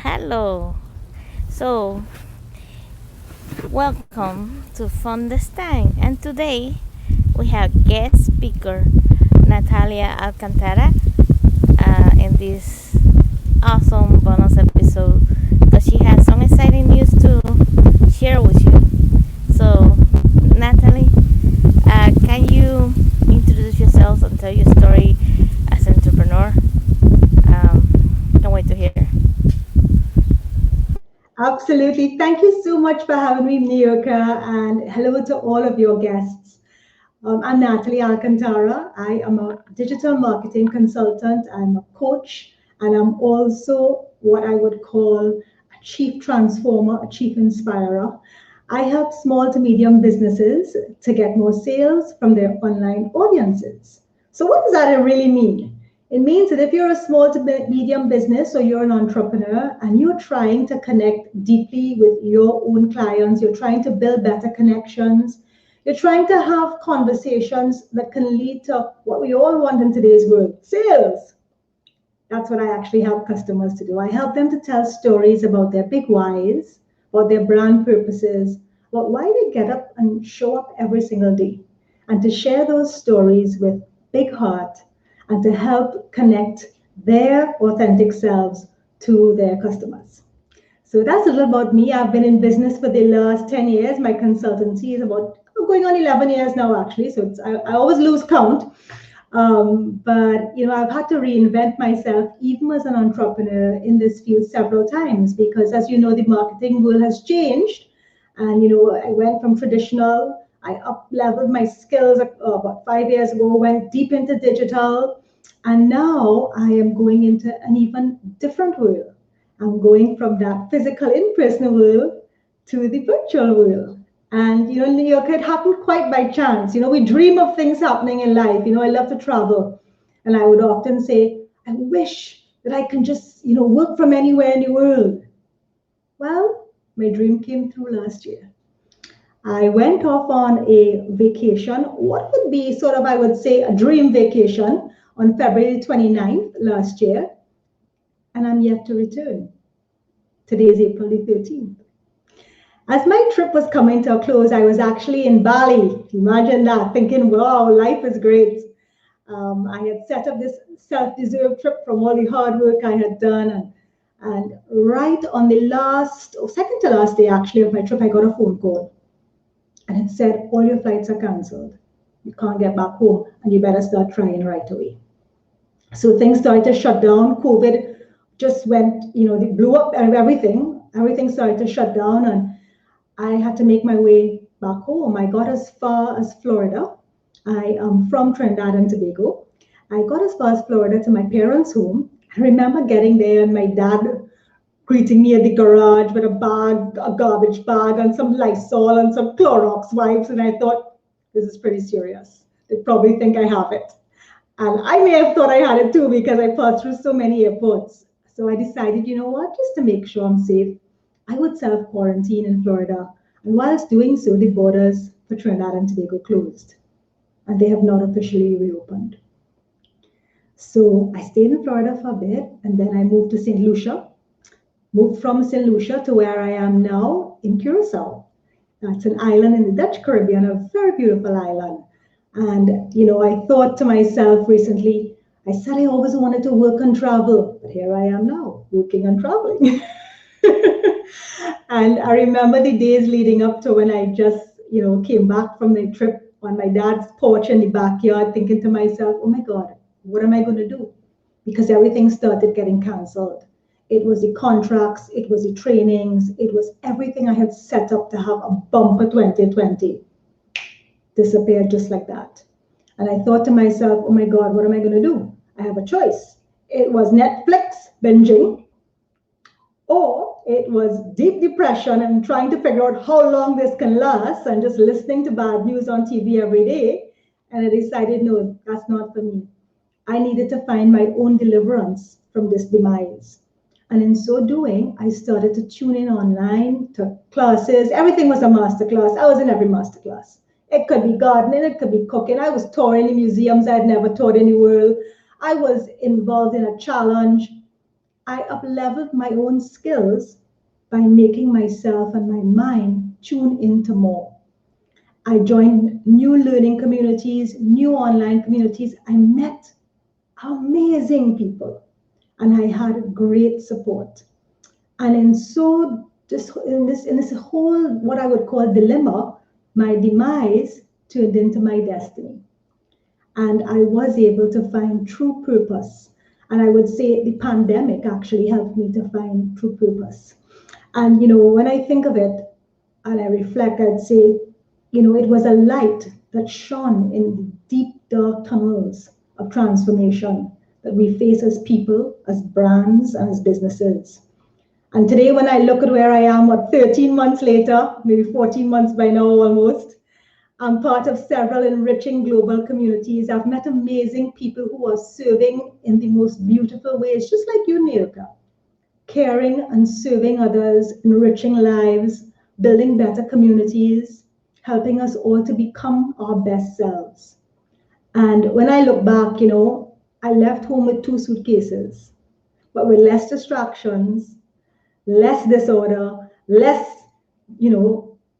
Hello. So, welcome to Fun This Time. And today we have guest speaker Natalia Alcantara in this awesome bonus episode because she has some exciting news to share with you. So, Natalie, can you introduce yourself and tell your story as an entrepreneur? Can't wait to hear. Absolutely. Thank you so much for having me, Niurka, and hello to all of your guests. I'm Natalie Alcantara. I am a digital marketing consultant, I'm a coach, and I'm also what I would call a chief transformer, a chief inspirer. I help small to medium businesses to get more sales from their online audiences. So, what does that really mean? It means that if you're a small to medium business or you're an entrepreneur and you're trying to connect deeply with your own clients, you're trying to build better connections, you're trying to have conversations that can lead to what we all want in today's world, sales. That's what I actually help customers to do. I help them to tell stories about their big whys, about their brand purposes, about why they get up and show up every single day, and to share those stories with big heart and to help connect their authentic selves to their customers. So that's a little about me. I've been in business for the last 10 years. My consultancy is about going on 11 years now, actually. So I always lose count. But I've had to reinvent myself even as an entrepreneur in this field several times because, as you know, the marketing world has changed. And I went from traditional, I up leveled my skills about 5 years ago, went deep into digital, and now I am going into an even different world. I'm going from that physical in-person world to the virtual world. And New York, it happened quite by chance. We dream of things happening in life. I love to travel. And I would often say, I wish that I can just, work from anywhere in the world. Well, my dream came through last year. I went off on a vacation, what would be sort of, I would say, a dream vacation on February 29th last year, and I'm yet to return. Today is April the 13th. As my trip was coming to a close, I was actually in Bali. Imagine that, thinking, wow, life is great. I had set up this self-deserved trip from all the hard work I had done. And right on the last, or second to last day actually of my trip, I got a phone call. And it said, all your flights are canceled. You can't get back home and you better start trying right away. So things started to shut down. COVID just went, they blew up everything. Everything started to shut down. And I had to make my way back home. I got as far as Florida. I am from Trinidad and Tobago. I got as far as Florida to my parents' home. I remember getting there and my dad greeting me at the garage with a bag, a garbage bag, and some Lysol and some Clorox wipes. And I thought, this is pretty serious. They probably think I have it. And I may have thought I had it too because I passed through so many airports. So I decided, you know what, just to make sure I'm safe, I would self quarantine in Florida. And whilst doing so, the borders for Trinidad and Tobago closed and they have not officially reopened. So I stayed in Florida for a bit and then I moved to St. Lucia, moved from St. Lucia to where I am now in Curacao. That's an island in the Dutch Caribbean, a very beautiful island. And, I thought to myself recently, I said I always wanted to work and travel, but here I am now, working and traveling. And I remember the days leading up to when I just, came back from the trip on my dad's porch in the backyard, thinking to myself, oh my God, what am I going to do? Because everything started getting canceled. It was the contracts, it was the trainings, it was everything I had set up to have a bumper 2020 disappeared just like that. And I thought to myself, oh my God, what am I going to do? I have a choice. It was Netflix binging, or it was deep depression and trying to figure out how long this can last and just listening to bad news on TV every day. And I decided, no, that's not for me. I needed to find my own deliverance from this demise. And in so doing, I started to tune in online to classes. Everything was a master class. I was in every master class. It could be gardening, it could be cooking. I was touring the museums I had never toured in the world. I was involved in a challenge. I up-leveled my own skills by making myself and my mind tune into more. I joined new learning communities, new online communities. I met amazing people and I had great support. And in so this whole what I would call dilemma, my demise turned into my destiny. And I was able to find true purpose. And I would say the pandemic actually helped me to find true purpose. And when I think of it and I reflect, I'd say, it was a light that shone in the deep, dark tunnels of transformation that we face as people, as brands, and as businesses. And today, when I look at where I am, 13 months later, maybe 14 months by now almost, I'm part of several enriching global communities. I've met amazing people who are serving in the most beautiful ways, just like you, Niurka, caring and serving others, enriching lives, building better communities, helping us all to become our best selves. And when I look back, I left home with two suitcases, but with less distractions, less disorder, less,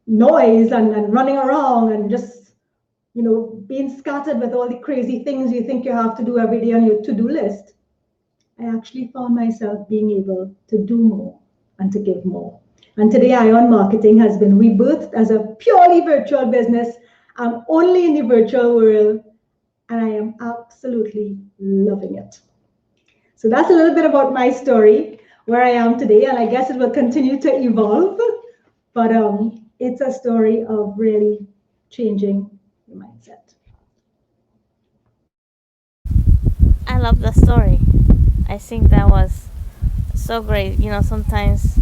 noise and running around and just, being scattered with all the crazy things you think you have to do every day on your to-do list. I actually found myself being able to do more and to give more. And today, Ion Marketing has been rebirthed as a purely virtual business. I'm only in the virtual world, and I am absolutely loving it. So that's a little bit about my story, where I am today, and I guess it will continue to evolve. But it's a story of really changing your mindset. I love the story. I think that was so great. Sometimes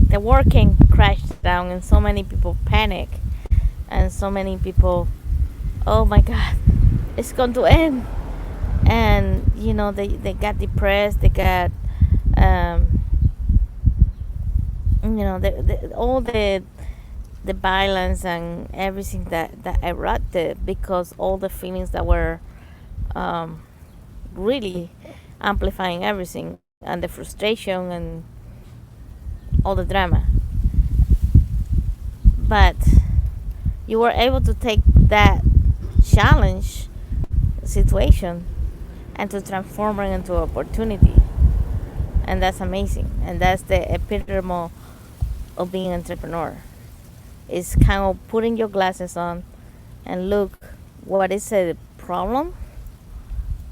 the world can crash down and so many people panic and so many people, oh my God, it's going to end. And, they got depressed, they got, all the violence and everything that erupted because all the feelings that were really amplifying everything and the frustration and all the drama. But you were able to take that challenge situation and to transform it into opportunity. And that's amazing. And that's the epitome of being an entrepreneur. It's kind of putting your glasses on and look what is a problem.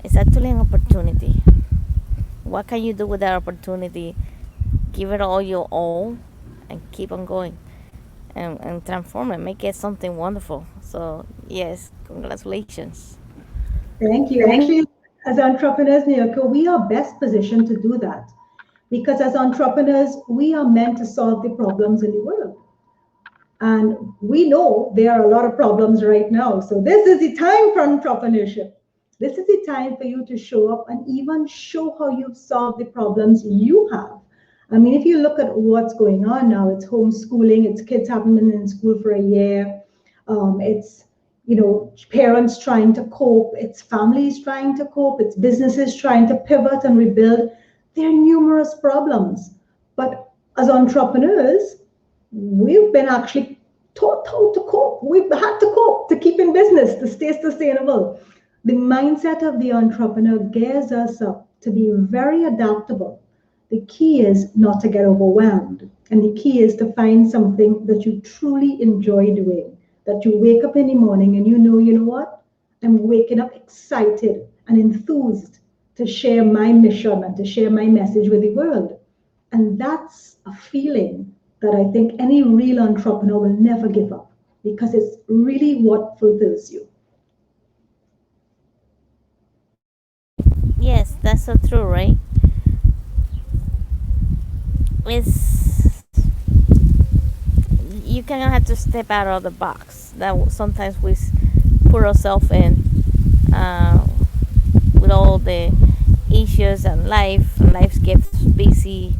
It's actually an opportunity. What can you do with that opportunity? Give it all your all and keep on going and transform it, make it something wonderful. So yes, congratulations. Thank you. Actually, as entrepreneurs, Niurka, we are best positioned to do that because as entrepreneurs, we are meant to solve the problems in the world. And we know there are a lot of problems right now. So this is the time for entrepreneurship. This is the time for you to show up and even show how you've solved the problems you have. I mean, if you look at what's going on now, it's homeschooling, it's kids haven't been in school for a year, it's parents trying to cope, it's families trying to cope, it's businesses trying to pivot and rebuild. There are numerous problems. But as entrepreneurs, we've been actually taught how to cope. We've had to cope to keep in business, to stay sustainable. The mindset of the entrepreneur gears us up to be very adaptable. The key is not to get overwhelmed. And the key is to find something that you truly enjoy doing, that you wake up in the morning and you know what? I'm waking up excited and enthused to share my mission and to share my message with the world. And that's a feeling that I think any real entrepreneur will never give up because it's really what fulfills you. Yes, that's so true, right? It's you kind of have to step out of the box that sometimes we put ourselves in with all the issues and life gets busy,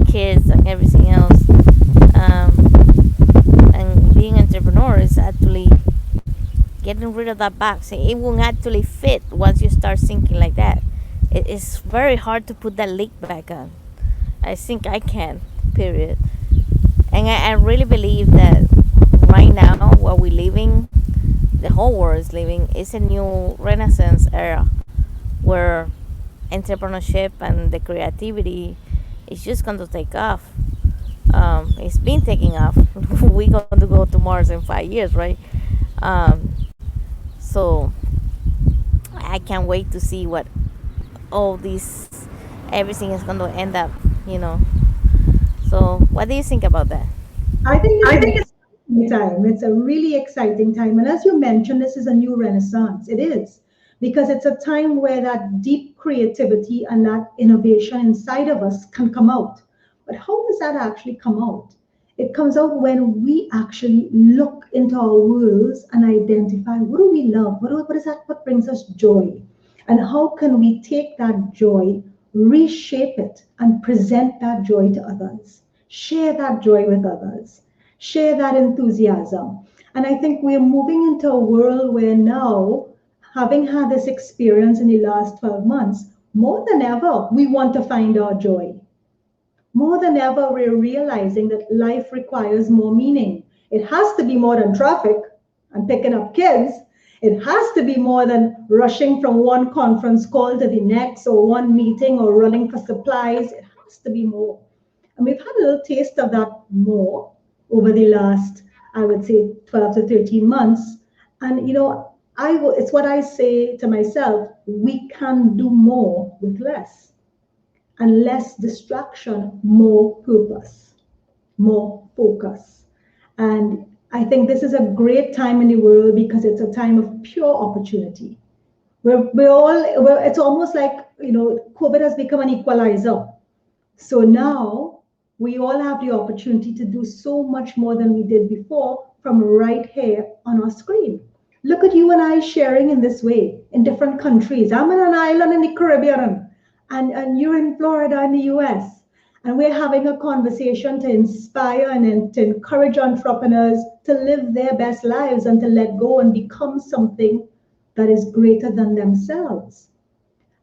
kids and everything else. And being an entrepreneur is actually getting rid of that box. It won't actually fit once you start thinking like that. it's very hard to put that leak back on. I think I can, period. And I really believe that right now, what we're living, the whole world is living, is a new renaissance era where entrepreneurship and the creativity is just going to take off. It's been taking off. We're going to go to Mars in 5 years, right? Um, so I can't wait to see what all this, everything is going to end up, you know. So, what do you think about that? I think it's an exciting time. It's a really exciting time. And as you mentioned, this is a new renaissance. It is because it's a time where that deep creativity and that innovation inside of us can come out. But how does that actually come out? It comes out when we actually look into our worlds and identify what do we love? What is that? What brings us joy? And how can we take that joy, reshape it, and present that joy to others? Share that joy with others, share that enthusiasm. And I think we're moving into a world where now, having had this experience in the last 12 months, more than ever, we want to find our joy. More than ever, we're realizing that life requires more meaning. It has to be more than traffic and picking up kids. It has to be more than rushing from one conference call to the next, or one meeting, or running for supplies. It has to be more. And we've had a little taste of that more over the last, I would say, 12 to 13 months. And, it's what I say to myself, we can do more with less, and less distraction, more purpose, more focus. And I think this is a great time in the world because it's a time of pure opportunity. It's almost like, COVID has become an equalizer. So now we all have the opportunity to do so much more than we did before from right here on our screen. Look at you and I sharing in this way in different countries. I'm in an island in the Caribbean, and you're in Florida in the US. And we're having a conversation to inspire and to encourage entrepreneurs to live their best lives and to let go and become something that is greater than themselves.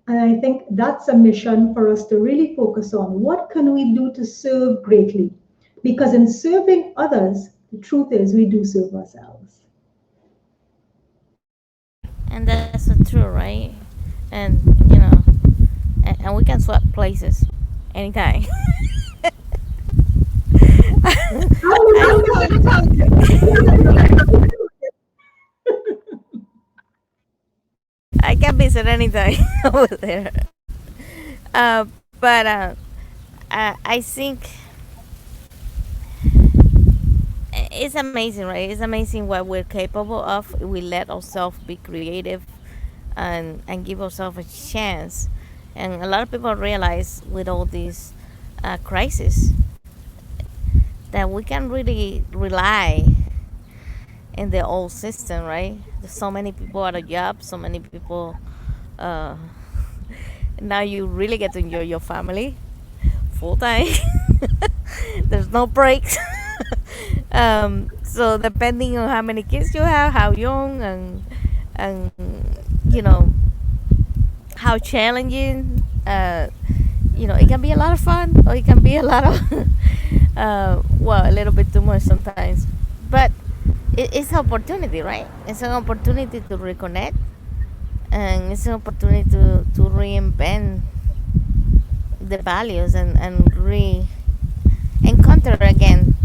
And I think that's a mission for us to really focus on. What can we do to serve greatly? Because in serving others, the truth is we do serve ourselves. And that's so true, right? And you know, and we can swap places anytime. I can visit anytime over there. Uh, but I think it's amazing, right? It's amazing what we're capable of. If we let ourselves be creative and give ourselves a chance. And a lot of people realize with all these crises that we can really rely in the old system, right? There's so many people out of job, so many people. Uh, Now you really get to enjoy your family full time. There's no breaks. So depending on how many kids you have, how young, and you know how challenging. It can be a lot of fun, or it can be a lot of a little bit too much sometimes. But it's an opportunity, right? It's an opportunity to reconnect, and it's an opportunity to reinvent the values and encounter again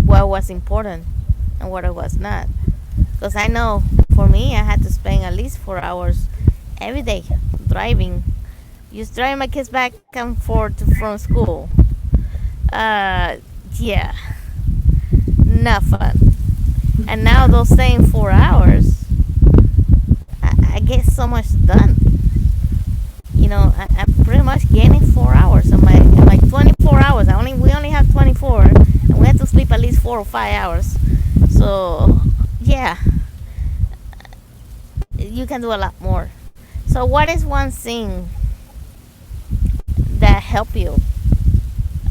what was important and what it was not. Because I know for me, I had to spend at least 4 hours every day driving, just driving my kids back and forth from school. Yeah, not fun. And now those same 4 hours, I get so much done. I'm pretty much gaining 4 hours in my 24 hours. We only have 24, and we have to sleep at least 4 or 5 hours. So yeah, you can do a lot more. So what is one thing that helped you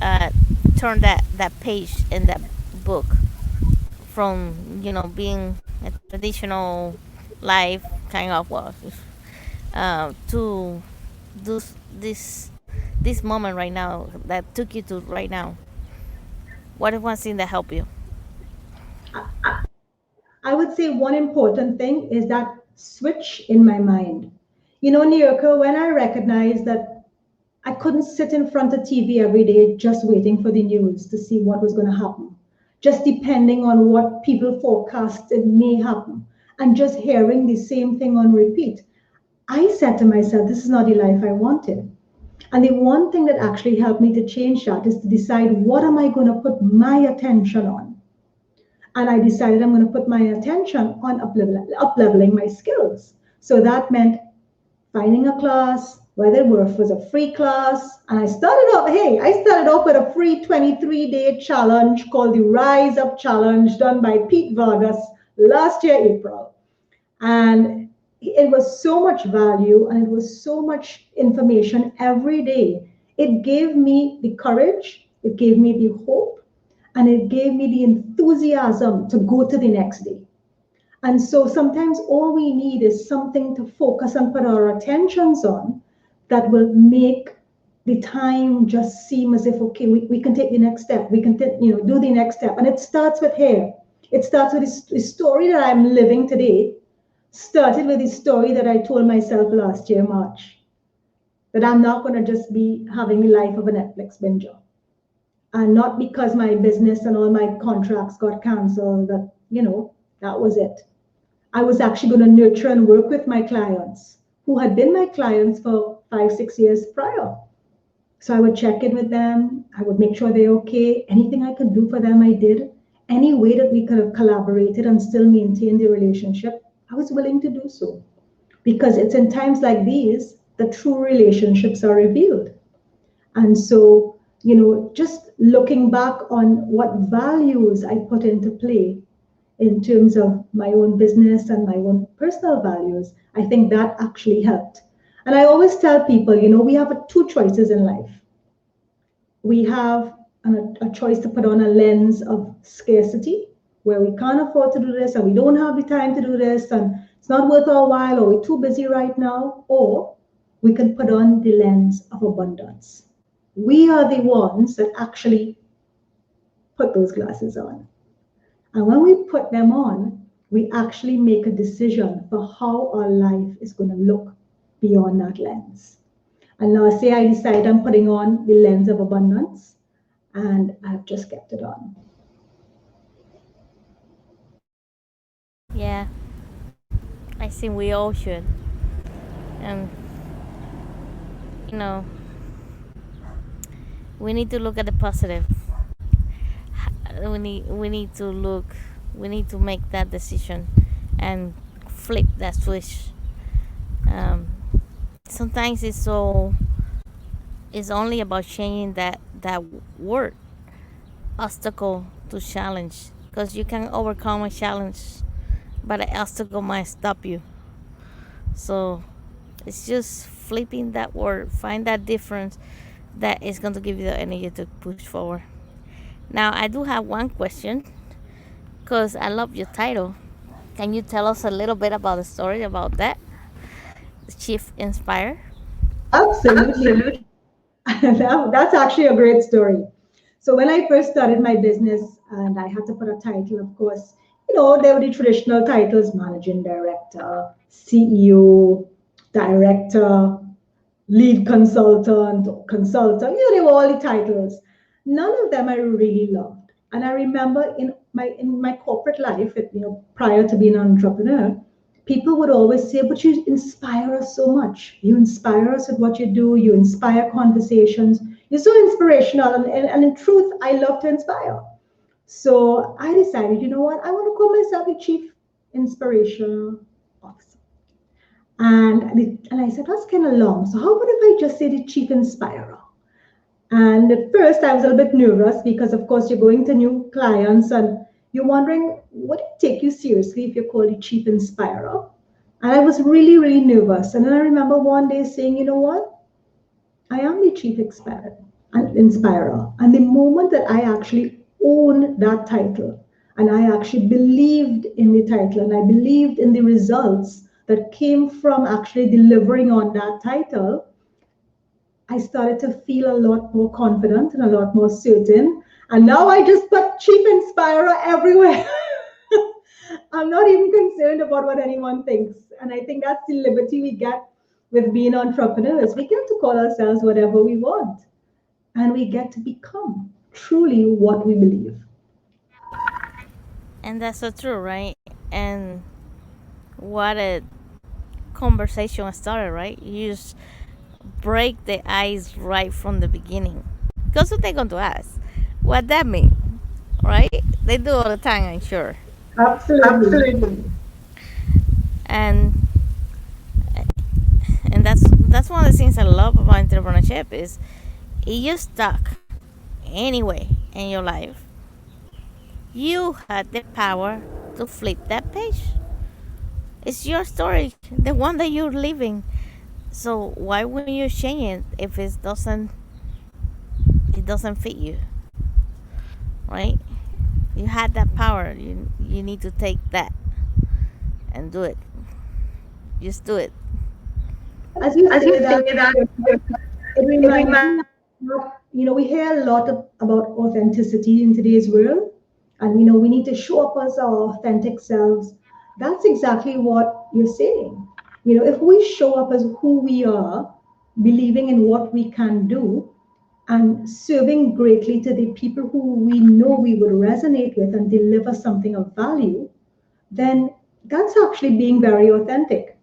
uh, turn that page in that book from being a traditional life kind of to this moment right now that took you to right now? What is one thing that helped you? I would say one important thing is that switch in my mind. You know, Niurka, when I recognized that I couldn't sit in front of TV every day just waiting for the news to see what was going to happen, just depending on what people forecasted may happen, and just hearing the same thing on repeat. I said to myself, this is not the life I wanted. And the one thing that actually helped me to change that is to decide what am I going to put my attention on. And I decided I'm going to put my attention on up-leveling my skills. So that meant finding a class, whether it was a free class. And I started off with a free 23-day challenge called the Rise Up Challenge done by Pete Vargas last year, April. And it was so much value and it was so much information every day. It gave me the courage, it gave me the hope, and it gave me the enthusiasm to go to the next day. And so sometimes all we need is something to focus and put our attentions on that will make the time just seem as if, okay, we can take the next step. We can do the next step. And it starts with here. It starts with the story that I'm living today, started with the story that I told myself last year, March, that I'm not going to just be having the life of a Netflix binger. And not because my business and all my contracts got canceled, that was it. I was actually going to nurture and work with my clients who had been my clients for 5, 6 years prior. So I would check in with them. I would make sure they're okay. Anything I could do for them, I did. Any way that we could have collaborated and still maintain the relationship, I was willing to do so. Because it's in times like these that true relationships are revealed. And so, just looking back on what values I put into play in terms of my own business and my own personal values, I think that actually helped. And I always tell people, we have two choices in life. We have a choice to put on a lens of scarcity, where we can't afford to do this, and we don't have the time to do this, and it's not worth our while, or we're too busy right now, or we can put on the lens of abundance. We are the ones that actually put those glasses on. And when we put them on, we actually make a decision for how our life is going to look beyond that lens. And now, say I decide I'm putting on the lens of abundance, and I've just kept it on. Yeah, I think we all should. And you know, we need to look at the positive. We need to look. We need to make that decision and flip that switch. Um, Sometimes it's only about changing that word, obstacle to challenge, because you can overcome a challenge, but an obstacle might stop you. So it's just flipping that word, find that difference that is going to give you the energy to push forward. Now I do have one question, because I love your title. Can you tell us a little bit about the story about that, Chief Inspire? Absolutely. That's actually a great story. So when I first started my business and I had to put a title, of course, there were the traditional titles: managing director, CEO, director, lead consultant. They were all the titles. None of them I really loved. And I remember in my corporate life, prior to being an entrepreneur, people would always say, but you inspire us so much. You inspire us with what you do. You inspire conversations. You're so inspirational. And in truth, I love to inspire. So I decided, you know what? I want to call myself the Chief Inspirational Officer. And I said, that's kind of long. So how about if I just say the Chief Inspirer? And at first, I was a little bit nervous because, of course, you're going to new clients and you're wondering, would it take you seriously if you're called the Chief Inspirer? And I was really, really nervous. And then I remember one day saying, you know what? I am the Chief Inspirer. And the moment that I actually owned that title, and I actually believed in the title, and I believed in the results that came from actually delivering on that title, I started to feel a lot more confident and a lot more certain. And now I just put Chief Inspirer everywhere. I'm not even concerned about what anyone thinks. And I think that's the liberty we get with being entrepreneurs. We get to call ourselves whatever we want, and we get to become truly what we believe. And that's so true, right? And what a conversation started, right? You just break the ice right from the beginning. Because what they going to ask? What that mean, right? They do all the time, I'm sure. Absolutely. Absolutely. And that's one of the things I love about entrepreneurship is if you stuck anyway in your life, you had the power to flip that page. It's your story, the one that you're living. So why would you change it if it doesn't fit you, right? You had that power. You need to take that and do it. Just do it. As you As say you that, say that, it it reminds reminds me that, we hear a lot about authenticity in today's world, and we need to show up as our authentic selves. That's exactly what you're saying. If we show up as who we are, believing in what we can do, and serving greatly to the people who we know we would resonate with and deliver something of value, then that's actually being very authentic.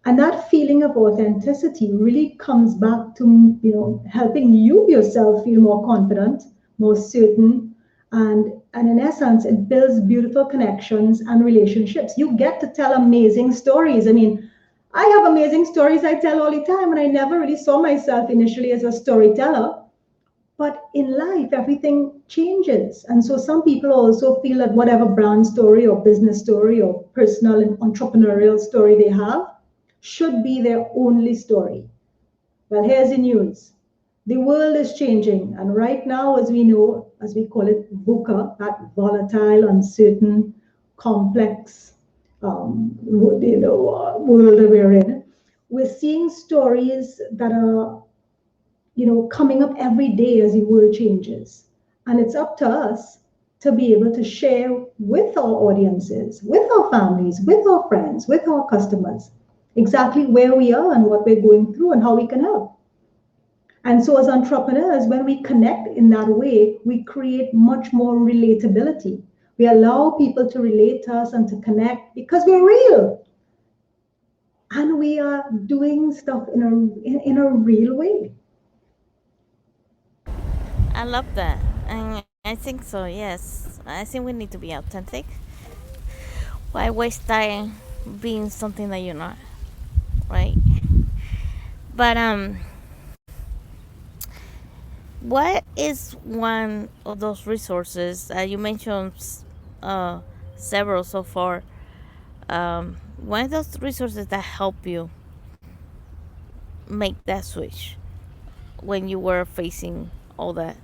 And that feeling of authenticity really comes back to helping you yourself feel more confident, more certain, and in essence it builds beautiful connections and relationships. You get to tell amazing stories. I mean, I have amazing stories I tell all the time, and I never really saw myself initially as a storyteller. But in life, everything changes. And so some people also feel that whatever brand story or business story or personal and entrepreneurial story they have should be their only story. Well, here's the news. The world is changing. And right now, as we know, as we call it, VUCA, that volatile, uncertain, complex world that we're in, we're seeing stories that are coming up every day as the world changes. And it's up to us to be able to share with our audiences, with our families, with our friends, with our customers, exactly where we are and what we're going through and how we can help. And so, as entrepreneurs, when we connect in that way, we create much more relatability. We allow people to relate to us and to connect because we're real and we are doing stuff in a real way. I love that, and I think so. Yes, I think we need to be authentic. Why waste time being something that you're not, right? But what is one of those resources you mentioned? Uh, several so far. One of those resources that help you make that switch when you were facing all that.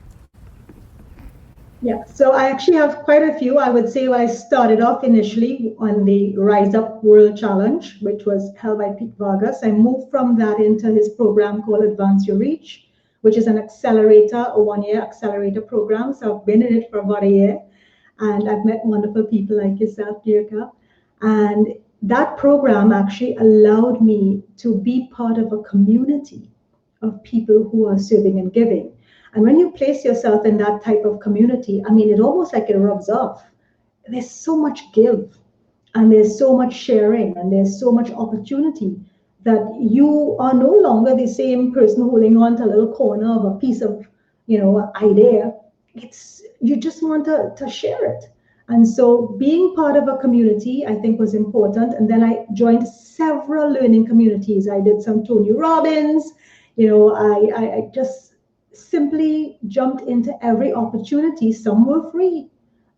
Yeah, so I actually have quite a few. I would say I started off initially on the Rise Up World Challenge, which was held by Pete Vargas. I moved from that into his program called Advance Your Reach, which is an accelerator, a 1 year accelerator program. So I've been in it for about a year, and I've met wonderful people like yourself, Niurka. And that program actually allowed me to be part of a community of people who are serving and giving. And when you place yourself in that type of community, I mean, it almost like it rubs off. There's so much give, and there's so much sharing, and there's so much opportunity that you are no longer the same person holding on to a little corner of a piece of, idea. It's you just want to share it. And so being part of a community, I think, was important. And then I joined several learning communities. I did some Tony Robbins. I just simply jumped into every opportunity. Some were free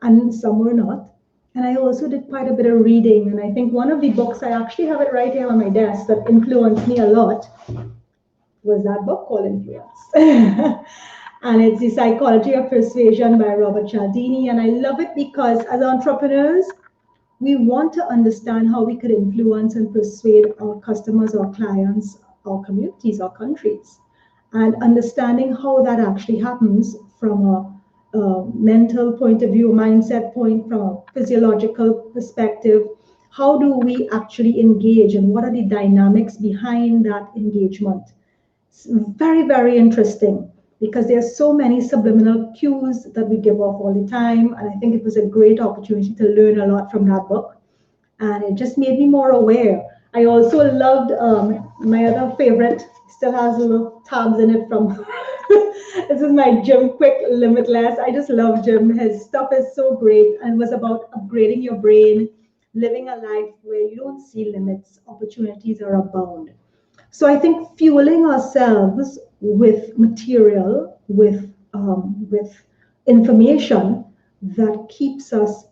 and some were not. And I also did quite a bit of reading. And I think one of the books, I actually have it right here on my desk, that influenced me a lot was that book called Influence. And it's The Psychology of Persuasion by Robert Cialdini. And I love it because as entrepreneurs, we want to understand how we could influence and persuade our customers, our clients, our communities, our countries. and understanding how that actually happens from a mental point of view, mindset point, from a physiological perspective. How do we actually engage, and what are the dynamics behind that engagement? It's very, very interesting because there's so many subliminal cues that we give off all the time. And I think it was a great opportunity to learn a lot from that book. And it just made me more aware. I also loved my other favorite, still has little tabs in it from this is my Jim Quick Limitless. I just love Jim. His stuff is so great and was about upgrading your brain, living a life where you don't see limits, opportunities are abound. So I think fueling ourselves with material, with information that keeps us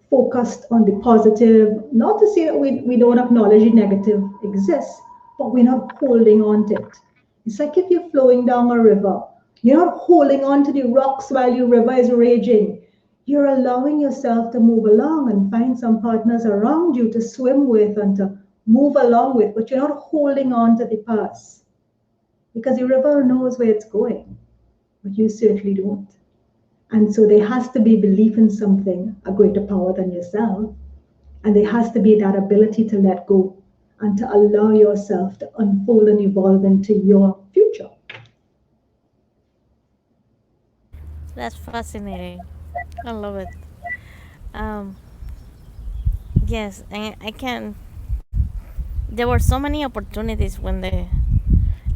focused on the positive. Not to say that we don't acknowledge the negative exists, but we're not holding on to it. It's like if you're flowing down a river, you're not holding on to the rocks while your river is raging. You're allowing yourself to move along and find some partners around you to swim with and to move along with, but you're not holding on to the past because the river knows where it's going, but you certainly don't. And so there has to be belief in something, a greater power than yourself. And there has to be that ability to let go and to allow yourself to unfold and evolve into your future. That's fascinating. I love it. Um, yes, and I can. There were so many opportunities when they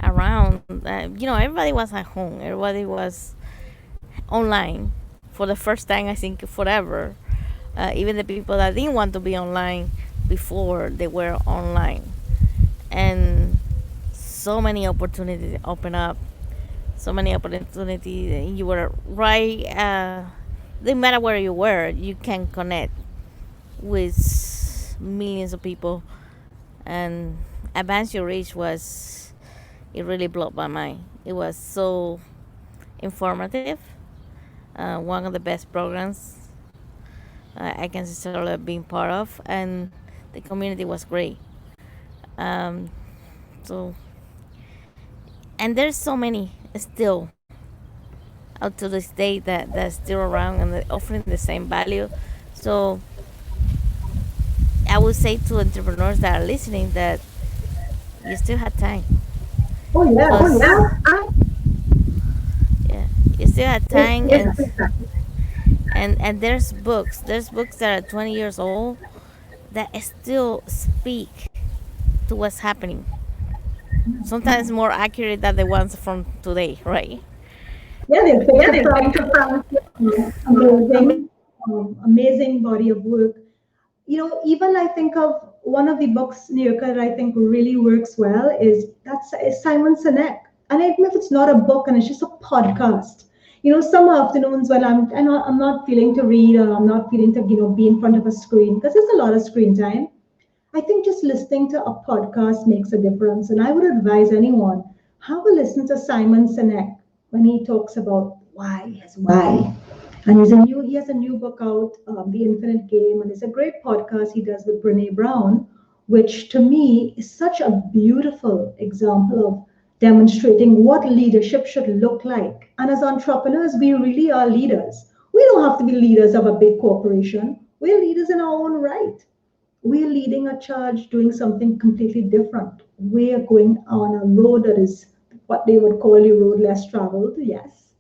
around. Everybody was at home. Everybody was online for the first time. I think forever. Even the people that didn't want to be online before they were online, and so many opportunities open up. So many opportunities. You were right. Didn't matter where you were, you can connect with millions of people, and Advance Your Reach was, it really blew my mind. It was so informative. One of the best programs I can consider being part of, and the community was great. Um, so, and there's so many still out to this day that's still around and offering the same value. So I would say to entrepreneurs that are listening that you still have time. Oh, Because yes. yeah, you still have Yes, time, yes. and there's books that are 20 years old that still speak to what's happening. Sometimes more accurate than the ones from today, right? Yeah, they're Yeah, picture they from picture from amazing, amazing body of work. Even I think of one of the books, Niurka, that I think really works well is Simon Sinek. And even if it's not a book and it's just a podcast, some afternoons when I'm not feeling to read or I'm not feeling to be in front of a screen because there's a lot of screen time. I think just listening to a podcast makes a difference. And I would advise anyone have a listen to Simon Sinek when he talks about why, his why. And he has a new book out, The Infinite Game, and it's a great podcast he does with Brene Brown, which to me is such a beautiful example of demonstrating what leadership should look like. And as entrepreneurs, we really are leaders. We don't have to be leaders of a big corporation. We're leaders in our own right. We're leading a charge doing something completely different. We're going on a road that is what they would call a road less traveled, yes.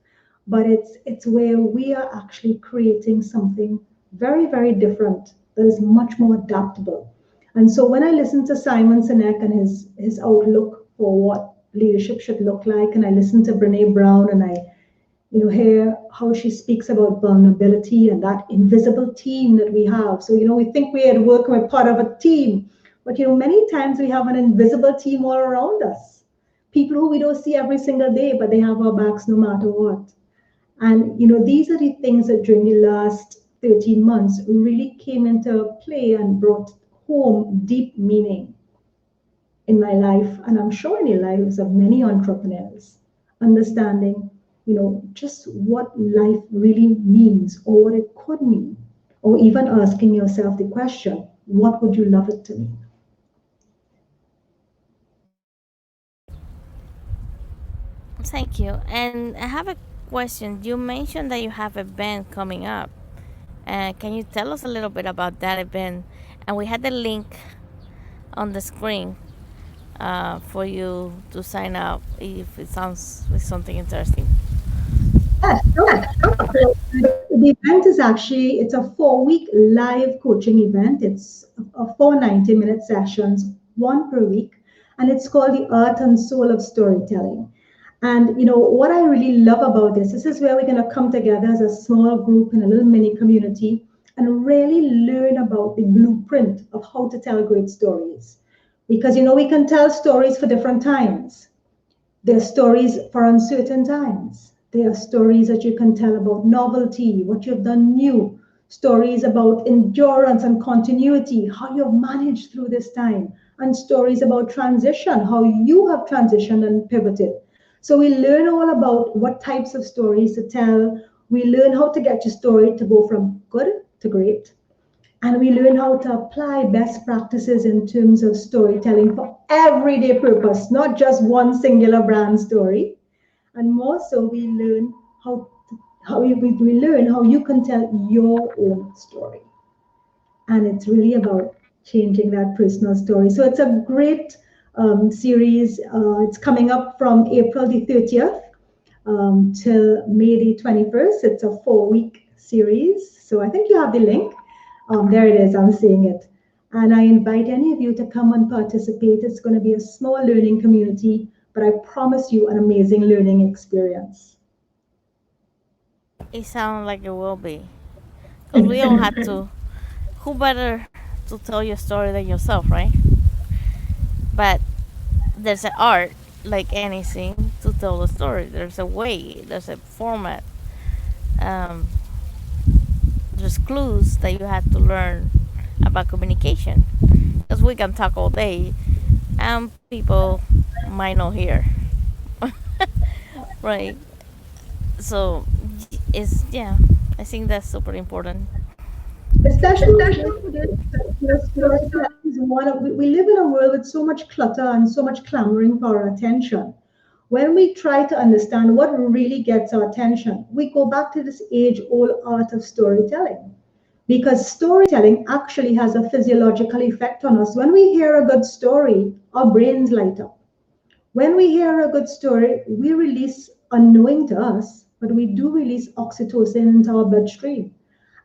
But it's where we are actually creating something very, very different that is much more adaptable. And so when I listen to Simon Sinek and his outlook for what leadership should look like, and I listen to Brene Brown and I hear how she speaks about vulnerability and that invisible team that we have. So, we think we're at work, we're part of a team, but, many times we have an invisible team all around us. People who we don't see every single day, but they have our backs no matter what. And, these are the things that during the last 13 months really came into play and brought home deep meaning in my life, and I'm sure in the lives of many entrepreneurs, understanding, just what life really means or what it could mean, or even asking yourself the question, what would you love it to mean? Thank you. And I have a question. You mentioned that you have a band coming up. Can you tell us a little bit about that event? And we had the link on the screen for you to sign up if it sounds like something interesting. Yes, sure. So the event is actually it's a 4 week live coaching event. It's a 4 90-minute sessions, one per week, and it's called the Art and Soul of Storytelling. And what I really love about this is where we're going to come together as a small group in a little mini community and really learn about the blueprint of how to tell great stories. Because we can tell stories for different times. There are stories for uncertain times. There are stories that you can tell about novelty, what you've done new, stories about endurance and continuity, how you've managed through this time, and stories about transition, how you have transitioned and pivoted. So we learn all about what types of stories to tell. We learn how to get your story to go from good to great, and we learn how to apply best practices in terms of storytelling for everyday purpose, not just one singular brand story. And more so, we learn how we learn how you can tell your own story, and it's really about changing that personal story. So it's a great series. It's coming up from April the 30th till May the 21st. It's a 4 week series. So I think you have the link. There it is. I'm seeing it. And I invite any of you to come and participate. It's going to be a small learning community, but I promise you an amazing learning experience. It sounds like it will be. Because we all have to. Who better to tell your story than yourself, right? But there's an art, like anything, to tell a story. There's a way, there's a format. Um, there's clues that you have to learn about communication. Because we can talk all day, and people might not hear, right? So it's yeah. I think that's super important. Especially storytelling is we live in a world with so much clutter and so much clamoring for our attention. When we try to understand what really gets our attention, we go back to this age old art of storytelling. Because storytelling actually has a physiological effect on us. When we hear a good story, our brains light up. When we hear a good story, we release, unknowing to us, but we do release oxytocin into our bloodstream.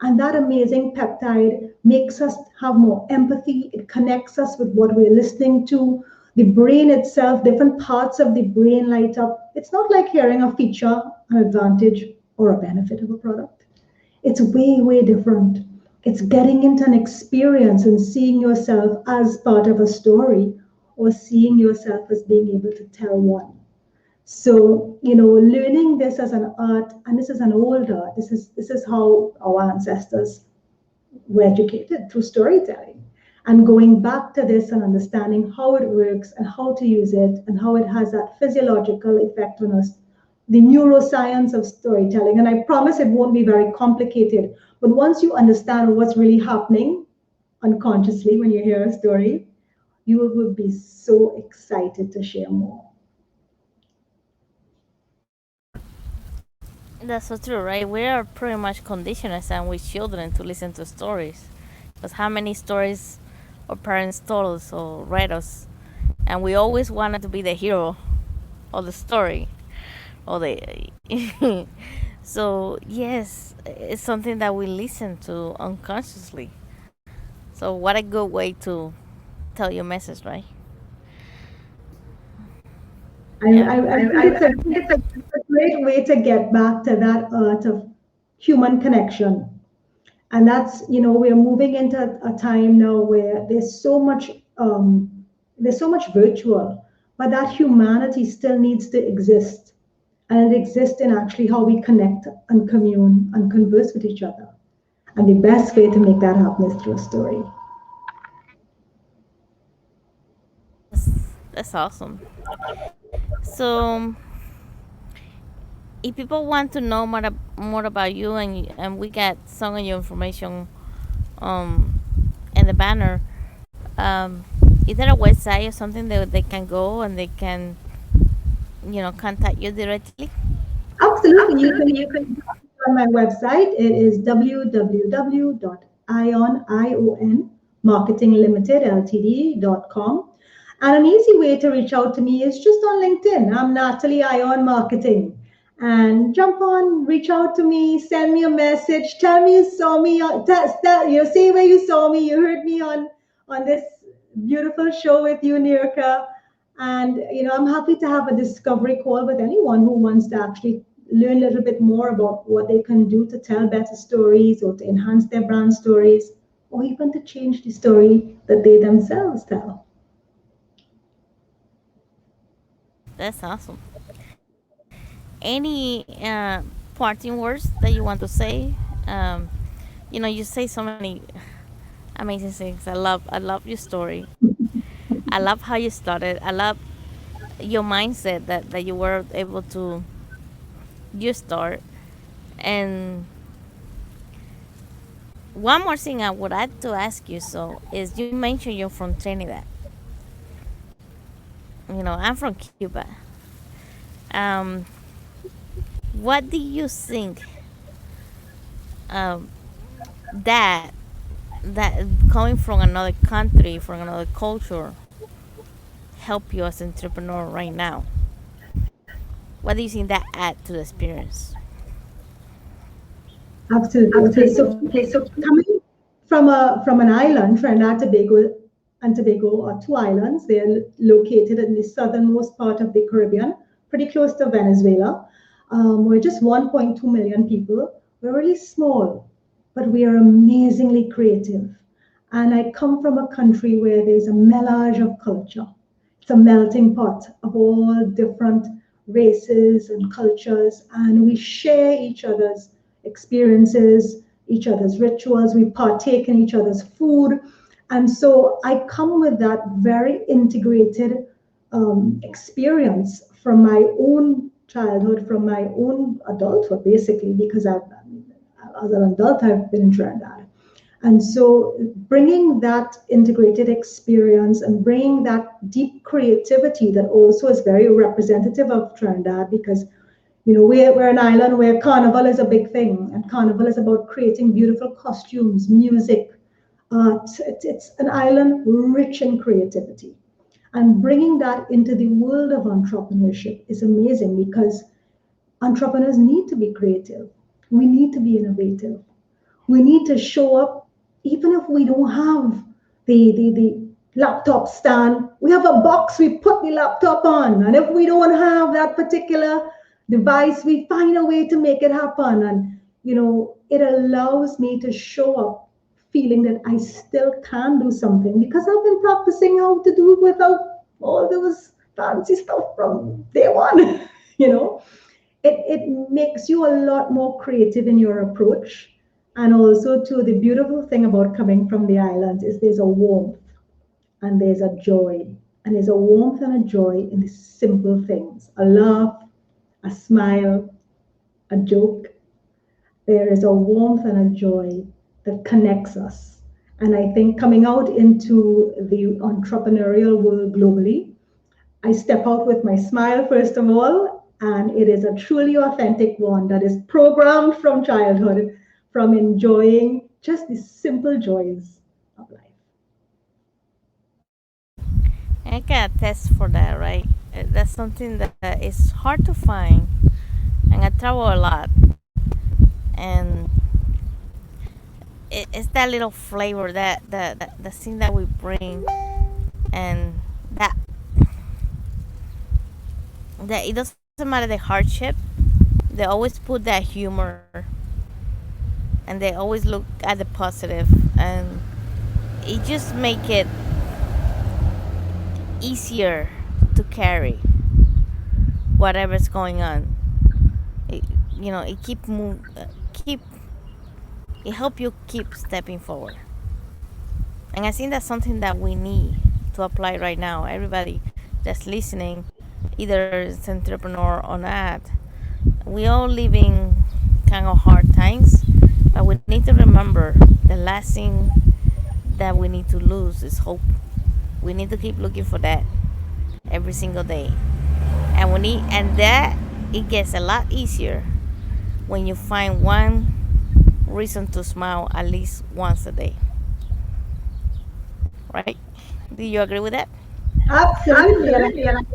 And that amazing peptide makes us have more empathy. It connects us with what we're listening to. The brain itself, different parts of the brain light up. It's not like hearing a feature, an advantage, or a benefit of a product. It's way, way different. It's getting into an experience and seeing yourself as part of a story or seeing yourself as being able to tell one. So, learning this as an art, and this is an old art, this is how our ancestors were educated through storytelling. And going back to this and understanding how it works and how to use it and how it has that physiological effect on us, the neuroscience of storytelling. And I promise it won't be very complicated. But once you understand what's really happening unconsciously when you hear a story, you will be so excited to share more. That's so true, right? We are pretty much conditioned as and with children to listen to stories. Because how many stories our parents told us or read us, and we always wanted to be the hero of the story, or the. So yes, it's something that we listen to unconsciously. So what a good way to tell your message, right? Yeah. I think it's a great way to get back to that art of human connection. And we're moving into a time now where there's so much virtual, but that humanity still needs to exist. And it exists in actually how we connect and commune and converse with each other. And the best way to make that happen is through a story. That's awesome. So if people want to know more about you, and we got some of your information um in the banner, um is there a website or something that they can go and they can contact you directly? Absolutely. You can on my website. It is www.ionmarketinglimitedltd.com. And an easy way to reach out to me is just on LinkedIn. I'm Natalie Ion Marketing. And jump on, reach out to me, send me a message, tell me you saw me, say where you saw me, you heard me on this beautiful show with you, Niurka. And I'm happy to have a discovery call with anyone who wants to actually learn a little bit more about what they can do to tell better stories or to enhance their brand stories or even to change the story that they themselves tell. That's awesome. Any parting words that you want to say? Um, you say so many amazing things. I love your story. I love how you started. I love your mindset that you were able to you start. And one more thing I would like to ask you so is you mentioned you're from Trinidad. I'm from Cuba. Um, what do you think um, that that coming from another country, from another culture, help you as an entrepreneur right now? What do you think that add to the experience? Absolutely. Okay, so coming from an island, Trinidad and Tobago are two islands. They're located in the southernmost part of the Caribbean, pretty close to Venezuela. We're just 1.2 million people. We're really small, but we are amazingly creative. And I come from a country where there's a melange of culture. It's a melting pot of all different races and cultures, and we share each other's experiences, each other's rituals, we partake in each other's food. And so I come with that very integrated experience from my own childhood, from my own adulthood, basically, because as an adult, I've been in Trinidad. And so bringing that integrated experience and bringing that deep creativity that also is very representative of Trinidad because we're an island where carnival is a big thing, and carnival is about creating beautiful costumes, music, art. It's an island rich in creativity. And bringing that into the world of entrepreneurship is amazing because entrepreneurs need to be creative. We need to be innovative. We need to show up even if we don't have the laptop stand. We have a box we put the laptop on. And if we don't have that particular device, we find a way to make it happen. And, it allows me to show up feeling that I still can do something because I've been practicing how to do it without all those fancy stuff from day one. you know, it makes you a lot more creative in your approach. And also, too, the beautiful thing about coming from the islands is there's a warmth and there's a joy. And there's a warmth and a joy in the simple things a laugh, a smile, a joke. There is a warmth and a joy that connects us. And I think coming out into the entrepreneurial world globally, I step out with my smile, first of all, and it is a truly authentic one that is programmed from childhood, from enjoying just the simple joys of life. I can attest for that, right? That's something that is hard to find, and I travel a lot, and it's that little flavor that the thing that we bring, and that it doesn't matter the hardship. They always put that humor, and they always look at the positive, and it just make it easier to carry whatever's going on. It, it keep it help you keep stepping forward. And I think that's something that we need to apply right now. Everybody that's listening, either it's entrepreneur or not, we all living kind of hard times, but we need to remember the last thing that we need to lose is hope. We need to keep looking for that every single day. And that it gets a lot easier when you find one reason to smile at least once a day, right? Do you agree with that? Absolutely. And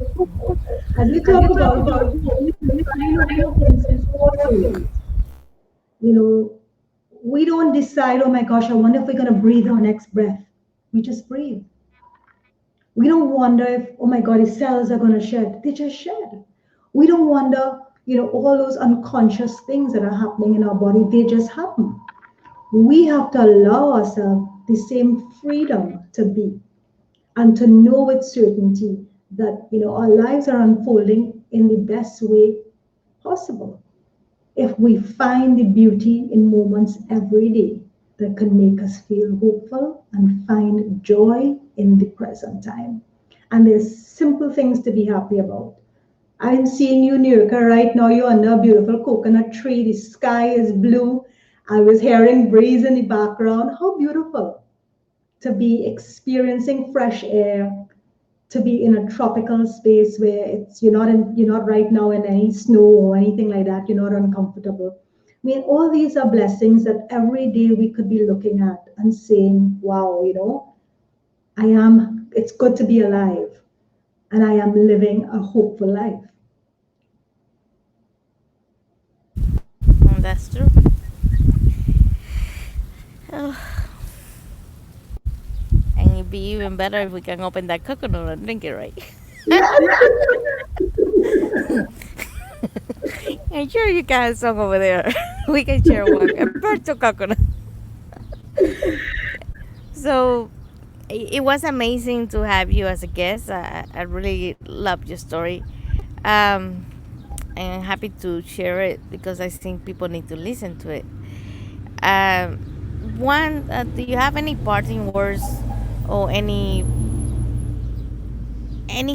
as you talk about it, when you find out in small ways, you know, we don't decide, oh my gosh, I wonder if we're going to breathe our next breath. We just breathe. We don't wonder if, oh my God, his cells are going to shed. They just shed. We don't wonder, all those unconscious things that are happening in our body, they just happen. We have to allow ourselves the same freedom to be and to know with certainty that, our lives are unfolding in the best way possible. If we find the beauty in moments every day that can make us feel hopeful and find joy in the present time. And there's simple things to be happy about. I'm seeing you, Niurka, right now. You're under a beautiful coconut tree. The sky is blue. I was hearing breeze in the background. How beautiful to be experiencing fresh air, to be in a tropical space where you're not right now in any snow or anything like that. You're not uncomfortable. I mean, all these are blessings that every day we could be looking at and saying, wow, it's good to be alive and I am living a hopeful life. That's true. And it'd be even better if we can open that coconut and drink it, right? I'm sure you can have some over there. We can share one. A bird coconut. So it was amazing to have you as a guest. I really loved your story. Um, and I'm happy to share it because I think people need to listen to it. Um, do you have any parting words or any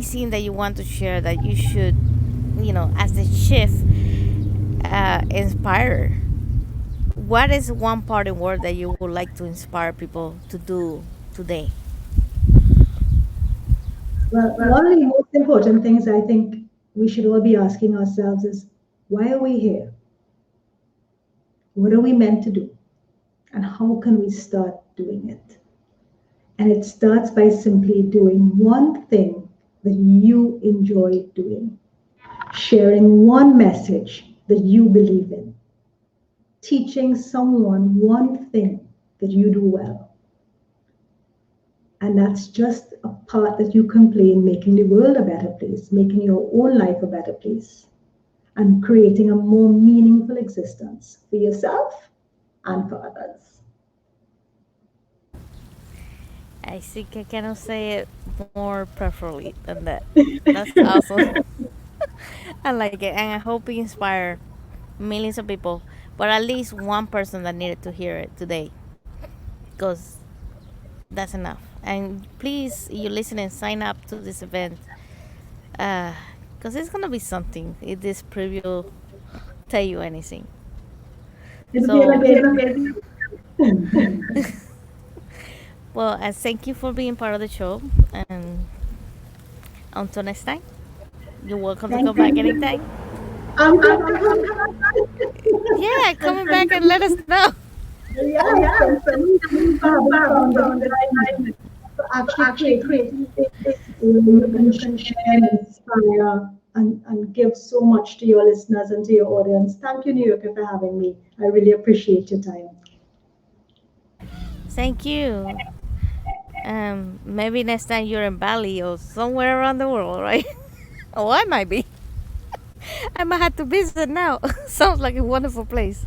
scene that you want to share that you should, as the shift inspire? What is one parting word that you would like to inspire people to do today? Well, one of the most important things I think we should all be asking ourselves is, why are we here? What are we meant to do? And how can we start doing it? And it starts by simply doing one thing that you enjoy doing, sharing one message that you believe in, teaching someone one thing that you do well. And that's just a part that you can play in making the world a better place, making your own life a better place, and creating a more meaningful existence for yourself and for others. I think I cannot say it more perfectly than that. That's awesome. I like it, and I hope it inspire millions of people, but at least one person that needed to hear it today, because that's enough. And please, you listening, sign up to this event, because it's gonna be something. If this preview tell you anything, It'll be so amazing. well, and thank you for being part of the show. And until next time, you're welcome to Thank come back you. anytime. I'm going Yeah, coming back and let us know. yes, and thank you for having found the time to actually create this where you can share and inspire and give so much to your listeners and to your audience. Thank you, Niurka, for having me. I really appreciate your time. Thank you. Maybe next time you're in Bali or somewhere around the world, right? Oh, I might be. I might have to visit now. Sounds like a wonderful place.